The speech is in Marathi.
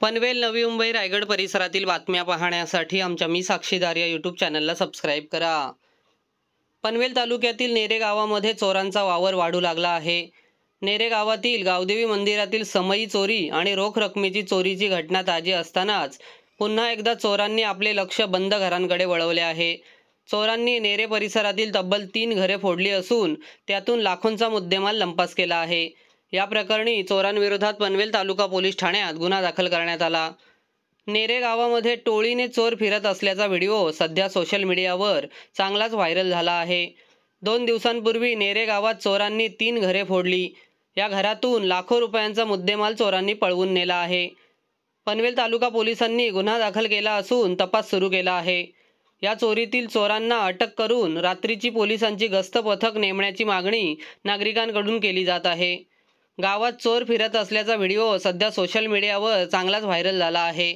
पनवेल, नवी मुंबई, रायगड परिसरातील बातम्या पाहण्यासाठी आमच्या मी साक्षीदार या यूट्यूब चॅनलला सबस्क्राईब करा। पनवेल तालुक्यातील नेरे गावामध्ये चोरांचा वावर वाढू लागला आहे। नेरे गावातील गावदेवी मंदिरातील समई चोरी आणि रोख रकमेची चोरीची घटना ताजी असतानाच पुन्हा एकदा चोरांनी आपले लक्ष बंद घरांकडे वळवले आहे। चोरांनी नेरे परिसरातील तब्बल 3 घरे फोडली असून त्यातून लाखोंचा मुद्देमाल लंपास केला आहे। या प्रकरणी चोरांविरोधात पनवेल तालुका पोलीस ठाण्यात गुन्हा दाखल करण्यात आला। नेरे गावामध्ये टोळीने चोर फिरत असल्याचा व्हिडिओ सध्या सोशल मीडियावर चांगलाच व्हायरल झाला आहे। 2 दिवसांपूर्वी नेरे गावात चोरांनी 3 घरे फोडली। या घरातून लाखो रुपयांचा मुद्देमाल चोरांनी पळवून नेला आहे। पनवेल तालुका पोलिसांनी गुन्हा दाखल केला असून तपास सुरू केला आहे। या चोरीतील चोरांना अटक करून रात्रीची पोलिसांची गस्त पथक नेमण्याची मागणी नागरिकांकडून केली जात आहे। गावात चोर फिरत असल्याचा व्हिडिओ सध्या सोशल मीडियावर चांगलाच व्हायरल झाला आहे।